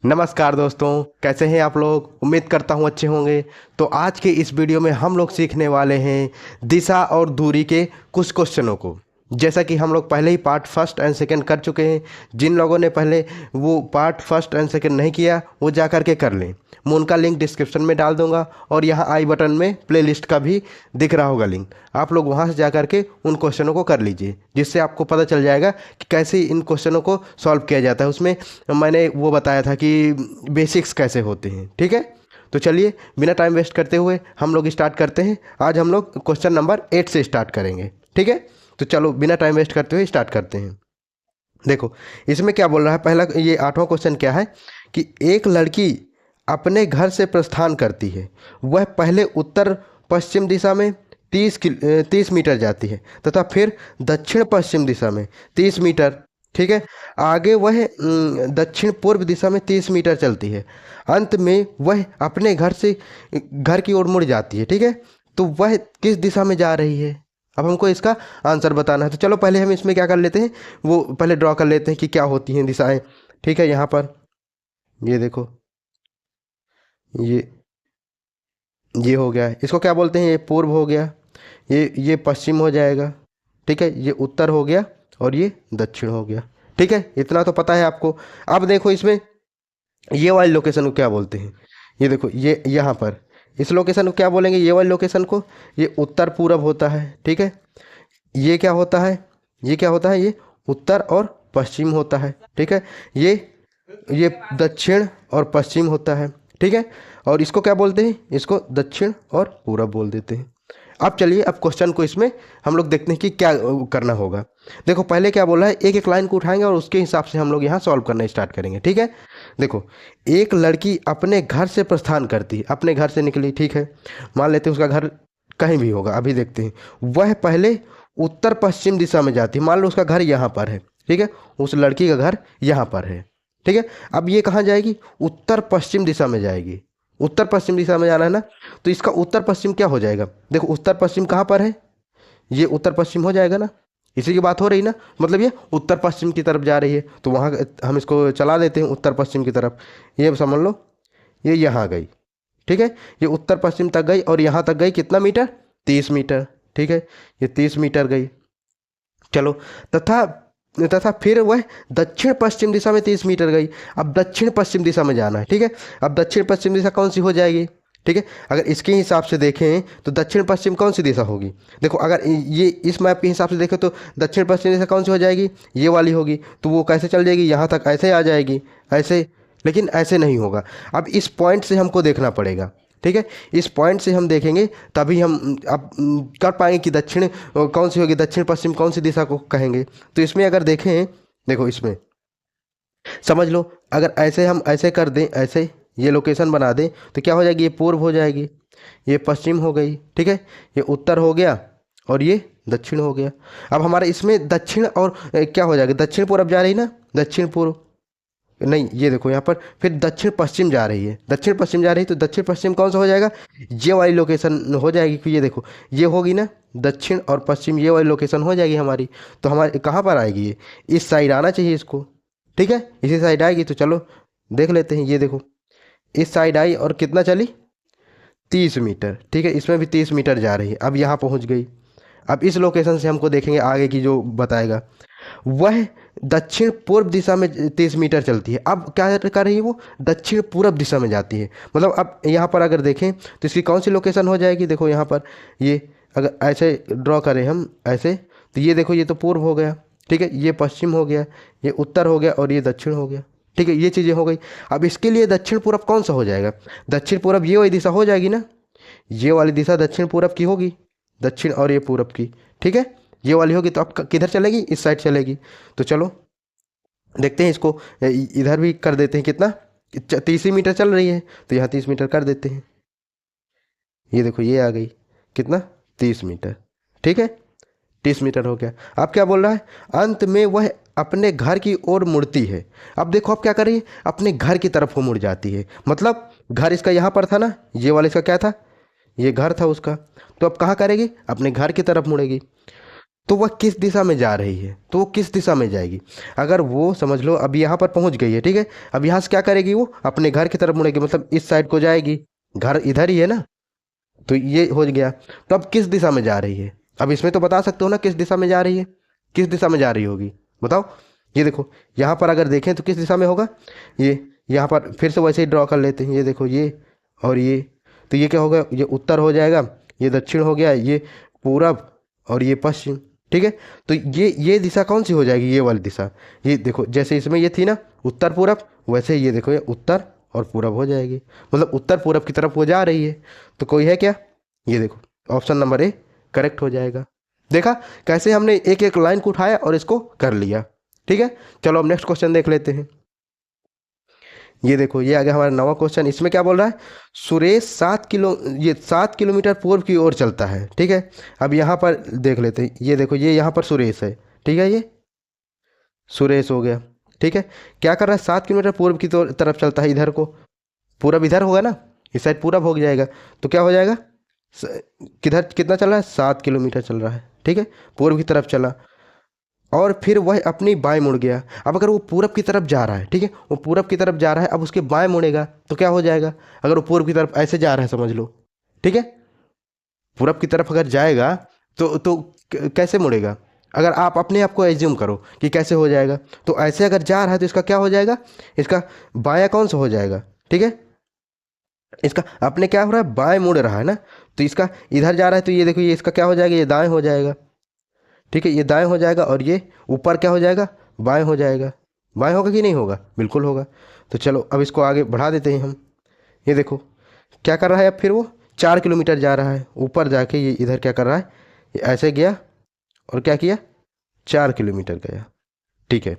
नमस्कार दोस्तों, कैसे हैं आप लोग। उम्मीद करता हूं अच्छे होंगे। तो आज के इस वीडियो में हम लोग सीखने वाले हैं दिशा और दूरी के कुछ क्वेश्चनों को। जैसा कि हम लोग पहले ही पार्ट फर्स्ट एंड सेकंड कर चुके हैं। जिन लोगों ने पहले वो पार्ट फर्स्ट एंड सेकंड नहीं किया वो जा कर के कर लें। मैं उनका लिंक डिस्क्रिप्शन में डाल दूंगा और यहाँ आई बटन में प्लेलिस्ट का भी दिख रहा होगा लिंक। आप लोग वहाँ से जा कर के उन क्वेश्चनों को कर लीजिए, जिससे आपको पता चल जाएगा कि कैसे इन क्वेश्चनों को सॉल्व किया जाता है। उसमें मैंने वो बताया था कि बेसिक्स कैसे होते हैं। ठीक है, तो चलिए बिना टाइम वेस्ट करते हुए हम लोग स्टार्ट करते हैं। आज हम लोग क्वेश्चन नंबर 8 से स्टार्ट करेंगे। ठीक है, तो चलो बिना टाइम वेस्ट करते हुए स्टार्ट करते हैं। देखो इसमें क्या बोल रहा है। पहला ये 8वां क्वेश्चन क्या है कि एक लड़की अपने घर से प्रस्थान करती है। वह पहले उत्तर पश्चिम दिशा में 30 मीटर जाती है तथा फिर दक्षिण पश्चिम दिशा में 30 मीटर। ठीक है, आगे वह दक्षिण पूर्व दिशा में 30 मीटर चलती है। अंत में वह अपने घर की ओर मुड़ जाती है। ठीक है, तो वह किस दिशा में जा रही है। अब हमको इसका आंसर बताना है। तो चलो पहले हम इसमें क्या कर लेते हैं, वो पहले ड्रॉ कर लेते हैं कि क्या होती हैं दिशाएं। ठीक है, यहाँ पर ये देखो, ये ये हो गया। इसको क्या बोलते हैं, ये पूर्व हो गया, ये पश्चिम हो जाएगा। ठीक है, ये उत्तर हो गया और ये दक्षिण हो गया। ठीक है, इतना तो पता है आपको। अब देखो इसमें ये वाली लोकेशन को क्या बोलते हैं। ये देखो, ये यहाँ पर इस लोकेशन को क्या बोलेंगे, ये वाली लोकेशन को ये उत्तर पूरब होता है। ठीक है, ये क्या होता है, ये क्या होता है, ये उत्तर और पश्चिम होता है। ठीक है, ये दक्षिण और पश्चिम होता है। ठीक है, और इसको क्या बोलते हैं, इसको दक्षिण और पूरब बोल देते हैं। अब चलिए, अब क्वेश्चन को इसमें हम लोग देखते हैं कि क्या करना होगा। देखो पहले क्या बोला है, एक एक लाइन को उठाएंगे और उसके हिसाब से हम लोग यहाँ सॉल्व करना स्टार्ट करेंगे। ठीक है, देखो एक लड़की अपने घर से प्रस्थान करती है, अपने घर से निकली। ठीक है, मान लेते हैं उसका घर कहीं भी होगा, अभी देखते हैं। वह पहले उत्तर पश्चिम दिशा में जाती है। मान लो उसका घर यहाँ पर है। ठीक है, उस लड़की का घर यहाँ पर है। ठीक है, अब ये कहाँ जाएगी, उत्तर पश्चिम दिशा में जाएगी। उत्तर पश्चिम दिशा में जाना है ना, तो इसका उत्तर पश्चिम क्या हो जाएगा। देखो उत्तर पश्चिम कहाँ पर है, ये उत्तर पश्चिम हो जाएगा ना। इसी की बात हो रही ना, मतलब ये उत्तर पश्चिम की तरफ जा रही है, तो वहाँ हम इसको चला देते हैं उत्तर पश्चिम की तरफ। ये समझ लो, ये यहाँ गई। ठीक है, ये उत्तर पश्चिम तक गई और यहाँ तक गई कितना मीटर, 30 मीटर। ठीक है, ये 30 मीटर गई। चलो, तथा तथा फिर वह दक्षिण पश्चिम दिशा में 30 मीटर गई। अब दक्षिण पश्चिम दिशा में जाना है। ठीक है, अब दक्षिण पश्चिम दिशा कौन सी हो जाएगी। ठीक है, अगर इसके हिसाब से देखें तो दक्षिण पश्चिम कौन सी दिशा होगी। देखो अगर ये इस मैप के हिसाब से देखें तो दक्षिण पश्चिम दिशा कौन सी हो जाएगी, ये वाली होगी। तो वो कैसे चल जाएगी, यहाँ तक ऐसे आ जाएगी, ऐसे। लेकिन ऐसे नहीं होगा। अब इस पॉइंट से हमको देखना पड़ेगा। ठीक है, इस पॉइंट से हम देखेंगे तभी हम अब कर पाएंगे कि दक्षिण कौन सी होगी, दक्षिण पश्चिम कौन सी दिशा को कहेंगे। तो इसमें अगर देखें, देखो इसमें समझ लो, अगर ऐसे हम ऐसे कर दें, ऐसे ये लोकेशन बना दें तो क्या हो जाएगी, ये पूर्व हो जाएगी, ये पश्चिम हो गई। ठीक है, ये उत्तर हो गया और ये दक्षिण हो गया। अब हमारे इसमें दक्षिण और क्या हो जाएगा, दक्षिण पूर्व जा रही ना, दक्षिण पूर्व नहीं, ये देखो यहाँ पर फिर दक्षिण पश्चिम जा रही है, दक्षिण पश्चिम जा रही है। तो दक्षिण पश्चिम कौन सा हो जाएगा, ये वाली लोकेशन हो जाएगी। कि ये देखो, ये होगी ना दक्षिण और पश्चिम, ये वाली लोकेशन हो जाएगी हमारी। तो हमारे कहाँ पर आएगी, ये इस साइड आना चाहिए इसको। ठीक है, इसी साइड आएगी। तो चलो देख लेते हैं। ये देखो इस साइड आई और कितना चली, 30 मीटर। ठीक है, इसमें भी 30 मीटर जा रही है। अब यहाँ पहुँच गई। अब इस लोकेशन से हमको देखेंगे आगे की जो बताएगा। वह दक्षिण पूर्व दिशा में 30 मीटर चलती है। अब क्या कर रही है, वो दक्षिण पूर्व दिशा में जाती है। मतलब अब यहाँ पर अगर देखें तो इसकी कौन सी लोकेशन हो जाएगी। देखो यहाँ पर ये अगर ऐसे ड्रॉ करें हम ऐसे, तो ये देखो, ये तो पूर्व हो गया। ठीक है, ये पश्चिम हो गया, ये उत्तर हो गया और ये दक्षिण हो गया। ठीक है, ये चीज़ें हो गई। अब इसके लिए दक्षिण पूर्व कौन सा हो जाएगा, दक्षिण पूर्व ये वाली दिशा हो जाएगी ना, ये वाली दिशा दक्षिण पूर्व की होगी, दक्षिण और ये पूरब की। ठीक है, ये वाली होगी। तो अब किधर चलेगी, इस साइड चलेगी। तो चलो देखते हैं इसको, इधर भी कर देते हैं। कितना, 30 ही मीटर चल रही है, तो यहाँ 30 मीटर कर देते हैं। ये देखो ये आ गई कितना, 30 मीटर। ठीक है, 30 मीटर हो गया। अब क्या बोल रहा है, अंत में वह अपने घर की ओर मुड़ती है। अब देखो अब क्या कर रही है, अपने घर की तरफ वो मुड़ जाती है। मतलब घर इसका यहाँ पर था ना, ये वाला इसका क्या था, ये घर था उसका। तो अब कहाँ करेगी, अपने घर की तरफ मुड़ेगी। तो वह किस दिशा में जा रही है, तो वो किस दिशा में जाएगी। अगर वो समझ लो अब यहाँ पर पहुँच गई है, ठीक है, अब यहाँ से क्या करेगी, वो अपने घर की तरफ मुड़ेगी, मतलब इस साइड को जाएगी, घर इधर ही है ना, तो ये हो गया। तो अब किस दिशा में जा रही है, अब इसमें तो बता सकते हो ना किस दिशा में जा रही है, किस दिशा में जा रही होगी, बताओ। ये देखो यहाँ पर अगर देखें तो किस दिशा में होगा, ये यहाँ पर फिर से वैसे ही ड्रॉ कर लेते हैं, ये देखो ये और ये, तो ये क्या होगा, ये उत्तर हो जाएगा, ये दक्षिण हो गया, ये पूरब और ये पश्चिम, ठीक है। तो ये दिशा कौन सी हो जाएगी, ये वाली दिशा। ये देखो जैसे इसमें ये थी ना उत्तर पूरब, वैसे ही ये देखो ये उत्तर और पूरब हो जाएगी, मतलब उत्तर पूरब की तरफ वो जा रही है। तो कोई है क्या, ये देखो ऑप्शन नंबर ए करेक्ट हो जाएगा। देखा कैसे हमने एक एक लाइन को उठाया और इसको कर लिया, ठीक है। चलो अब नेक्स्ट क्वेश्चन देख लेते हैं। ये देखो ये आ गया हमारा नवा क्वेश्चन। इसमें क्या बोल रहा है, सुरेश 7 किलोमीटर पूर्व की ओर चलता है, ठीक है। अब यहाँ पर देख लेते हैं, ये देखो ये यहाँ पर सुरेश है, ठीक है, ये सुरेश हो गया, ठीक है। क्या कर रहा है, 7 किलोमीटर पूर्व की तरफ चलता है, इधर को, पूरब इधर होगा ना, इस साइड पूरब हो जाएगा, तो क्या हो जाएगा, किधर कितना चल रहा है, 7 किलोमीटर चल रहा है, ठीक है, पूर्व की तरफ चला। और फिर वह अपनी बाएं मुड़ गया। अब अगर वो पूरब की तरफ जा रहा है, ठीक है, वो पूरब की तरफ जा रहा है, अब उसके बाएं मुड़ेगा तो क्या हो जाएगा, अगर वो पूर्व की तरफ ऐसे जा रहा है समझ लो, ठीक है, पूरब की तरफ अगर जाएगा तो कैसे मुड़ेगा, अगर आप अपने आप को एज्यूम करो कि कैसे हो जाएगा, तो ऐसे अगर जा रहा है तो इसका क्या हो जाएगा, इसका बायां कौन सा हो जाएगा, ठीक है, इसका अपने क्या हो रहा है, बाएं मुड़ रहा है ना, तो इसका इधर जा रहा है, तो ये देखो ये इसका क्या हो जाएगा, ये दाएं हो जाएगा, ठीक है, ये दाएं हो जाएगा, और ये ऊपर क्या हो जाएगा, बाएं हो जाएगा। बाएं होगा कि नहीं होगा, बिल्कुल होगा। तो चलो अब इसको आगे बढ़ा देते हैं हम। ये देखो क्या कर रहा है, अब फिर वो 4 किलोमीटर जा रहा है, ऊपर जाके ये इधर क्या कर रहा है, ये ऐसे गया और क्या किया, 4 किलोमीटर गया, ठीक है।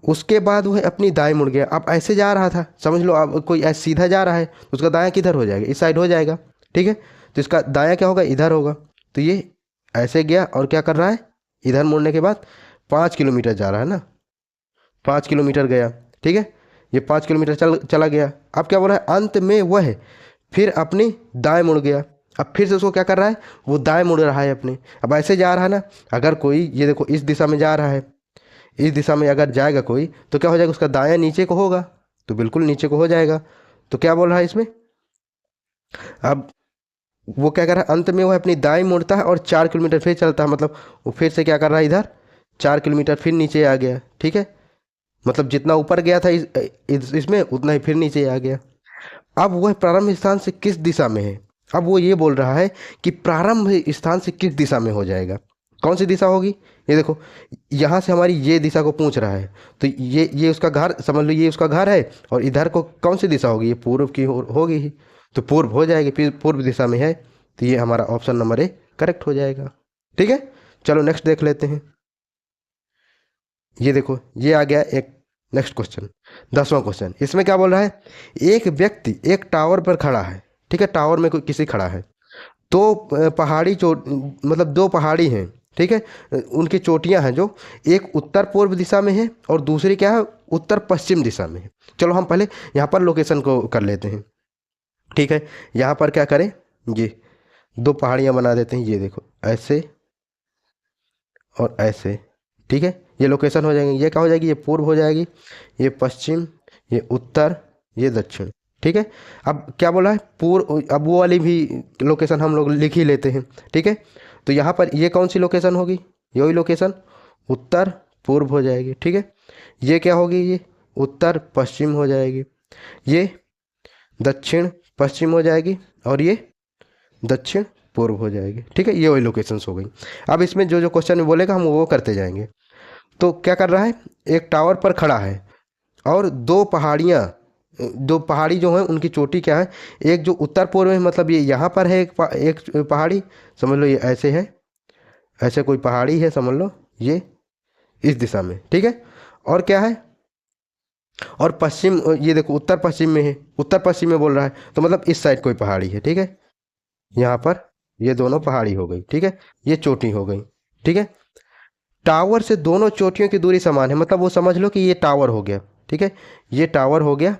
उसके बाद वह अपनी दाएं मुड़ गया। अब ऐसे जा रहा था समझ लो, अब कोई ऐसे सीधा जा रहा है तो उसका दायां किधर हो जाएगा, इस साइड हो जाएगा, ठीक है। तो इसका दायां क्या होगा, इधर होगा। तो ये ऐसे गया और क्या कर रहा है, इधर मुड़ने के बाद 5 किलोमीटर जा रहा है ना, 5 किलोमीटर गया, ठीक है, ये 5 किलोमीटर चला गया। अब क्या बोल रहा है, अंत में वह फिर अपनी दाएं मुड़ गया। अब फिर से उसको क्या कर रहा है, वो दाएं मुड़ रहा है अपने, अब ऐसे जा रहा है ना, अगर कोई ये देखो इस दिशा में जा रहा है, इस दिशा में अगर जाएगा कोई तो क्या हो जाएगा, उसका दायां नीचे को होगा, तो बिल्कुल नीचे को हो जाएगा। तो क्या बोल रहा है इसमें, अब वो क्या कर रहा है, अंत में वह अपनी दाएं मुड़ता है और 4 किलोमीटर फिर चलता है, मतलब वो फिर से क्या कर रहा है, इधर 4 किलोमीटर फिर नीचे आ गया, ठीक है, मतलब जितना ऊपर गया था इसमें उतना ही फिर नीचे आ गया। अब वह प्रारंभ स्थान से किस दिशा में है, अब वो ये बोल रहा है कि प्रारंभ स्थान से किस दिशा में हो जाएगा, कौन सी दिशा होगी। ये देखो यहाँ से हमारी ये दिशा को पूछ रहा है, तो ये उसका घर समझ लो, ये उसका घर है, और इधर को कौन सी दिशा होगी, ये पूर्व की होगी ही, तो पूर्व हो जाएगी, फिर पूर्व दिशा में है, तो ये हमारा ऑप्शन नंबर ए करेक्ट हो जाएगा, ठीक है। चलो नेक्स्ट देख लेते हैं। ये देखो ये आ गया एक नेक्स्ट क्वेश्चन, 10वां क्वेश्चन। इसमें क्या बोल रहा है, एक व्यक्ति एक टावर पर खड़ा है, ठीक है, टावर में कोई किसी खड़ा है, तो पहाड़ी चोट मतलब दो पहाड़ी हैं, ठीक है, उनकी चोटियां हैं जो एक उत्तर पूर्व दिशा में है और दूसरी क्या है, उत्तर पश्चिम दिशा में है। चलो हम पहले यहाँ पर लोकेशन को कर लेते हैं, ठीक है। यहाँ पर क्या करें, ये दो पहाड़ियाँ बना देते हैं, ये देखो ऐसे और ऐसे, ठीक है, ये लोकेशन हो जाएंगे। ये क्या हो जाएगी, ये पूर्व हो जाएगी, ये पश्चिम, ये उत्तर, ये दक्षिण, ठीक है। अब क्या बोला है, पूर्व, अब वो वाली भी लोकेशन हम लोग लिख ही लेते हैं, ठीक है। तो यहाँ पर ये कौन सी लोकेशन होगी, यही लोकेशन उत्तर पूर्व हो जाएगी, ठीक है। ये क्या होगी, ये उत्तर पश्चिम हो जाएगी, ये दक्षिण पश्चिम हो जाएगी, और ये दक्षिण पूर्व हो जाएगी, ठीक है। ये वही लोकेशंस हो गई। अब इसमें जो जो क्वेश्चन में बोलेगा हम वो करते जाएंगे। तो क्या कर रहा है, एक टावर पर खड़ा है और दो पहाड़ी जो हैं उनकी चोटी क्या है, एक जो उत्तर पूर्व में, मतलब ये यहाँ पर है एक पहाड़ी, समझ लो ये ऐसे है, ऐसे कोई पहाड़ी है समझ लो, ये इस दिशा में, ठीक है। और क्या है, और पश्चिम, ये देखो उत्तर पश्चिम में है, उत्तर पश्चिम में बोल रहा है, तो मतलब इस साइड कोई पहाड़ी है, ठीक है। यहाँ पर ये दोनों पहाड़ी हो गई, ठीक है, ये चोटी हो गई, ठीक है। टावर से दोनों चोटियों की दूरी समान है, मतलब वो समझ लो कि ये टावर हो गया, ठीक है, ये टावर हो गया,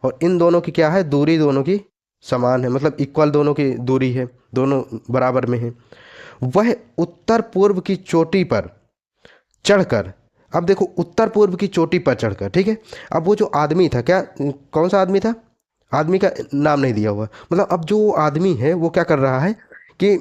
और इन दोनों की क्या है, दूरी दोनों की समान है, मतलब इक्वल दोनों की दूरी है, दोनों बराबर में है। वह उत्तर पूर्व की चोटी पर चढ़कर, अब देखो उत्तर पूर्व की चोटी पर चढ़कर, ठीक है। अब वो जो आदमी था, क्या कौन सा आदमी था, आदमी का नाम नहीं दिया हुआ, मतलब अब जो आदमी है वो क्या कर रहा है कि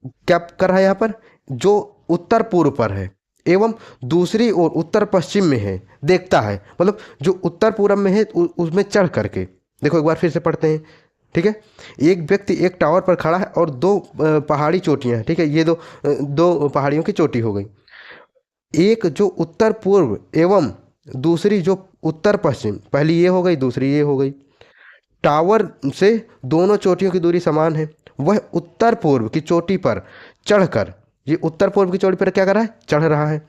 क्या कर रहा है यहाँ पर, जो उत्तर पूर्व पर है एवं दूसरी ओर उत्तर पश्चिम में है, देखता है, मतलब जो उत्तर पूर्व में है उसमें चढ़ करके। देखो एक बार फिर से पढ़ते हैं, ठीक है। एक व्यक्ति एक टावर पर खड़ा है और दो पहाड़ी चोटियां हैं, ठीक है, ये दो पहाड़ियों की चोटी हो गई। एक जो उत्तर पूर्व एवं दूसरी जो उत्तर पश्चिम, पहली ये हो गई दूसरी ये हो गई। टावर से दोनों चोटियों की दूरी समान है। वह उत्तर पूर्व की चोटी पर चढ़कर, ये उत्तर पूर्व की चोटी पर क्या कर रहा है, चढ़ रहा है।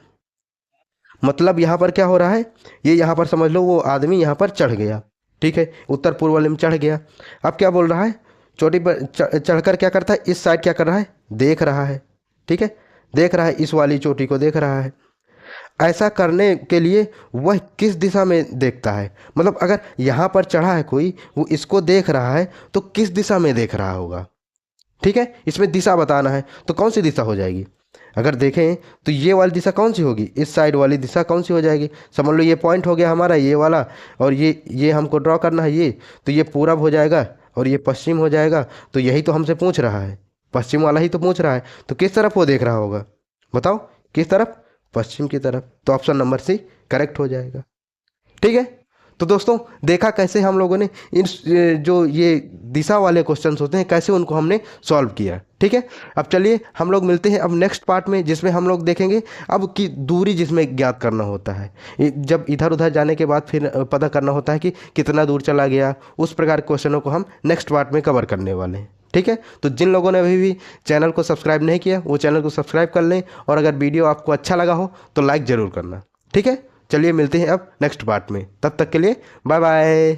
मतलब यहाँ पर क्या हो रहा है, ये यहाँ पर समझ लो वो आदमी यहाँ पर चढ़ गया, ठीक है, उत्तर पूर्व वाले में चढ़ गया। अब क्या बोल रहा है, चोटी पर चढ़कर क्या करता है, इस साइड क्या कर रहा है, देख रहा है, ठीक है, देख रहा है, इस वाली चोटी को देख रहा है। ऐसा करने के लिए वह किस दिशा में देखता है, मतलब अगर यहाँ पर चढ़ा है कोई, वो इसको देख रहा है तो किस दिशा में देख रहा होगा, ठीक है, इसमें दिशा बताना है। तो कौन सी दिशा हो जाएगी, अगर देखें तो ये वाली दिशा कौन सी होगी, इस साइड वाली दिशा कौन सी हो जाएगी, समझ लो ये पॉइंट हो गया हमारा ये वाला, और ये हमको ड्रॉ करना है ये, तो ये पूरब हो जाएगा और ये पश्चिम हो जाएगा। तो यही तो हमसे पूछ रहा है, पश्चिम वाला ही तो पूछ रहा है, तो किस तरफ वो देख रहा होगा, बताओ किस तरफ, पश्चिम की तरफ। तो ऑप्शन नंबर सी करेक्ट हो जाएगा, ठीक है। तो दोस्तों देखा कैसे हम लोगों ने इन जो ये दिशा वाले क्वेश्चंस होते हैं कैसे उनको हमने सॉल्व किया, ठीक है। अब चलिए हम लोग मिलते हैं अब नेक्स्ट पार्ट में, जिसमें हम लोग देखेंगे अब की दूरी जिसमें ज्ञात करना होता है, जब इधर उधर जाने के बाद फिर पता करना होता है कि कितना दूर चला गया, उस प्रकार के क्वेश्चनों को हम नेक्स्ट पार्ट में कवर करने वाले हैं, ठीक है। तो जिन लोगों ने अभी भी चैनल को सब्सक्राइब नहीं किया वो चैनल को सब्सक्राइब कर लें, और अगर वीडियो आपको अच्छा लगा हो तो लाइक ज़रूर करना, ठीक है। चलिए मिलते हैं अब नेक्स्ट पार्ट में, तब तक के लिए बाय बाय।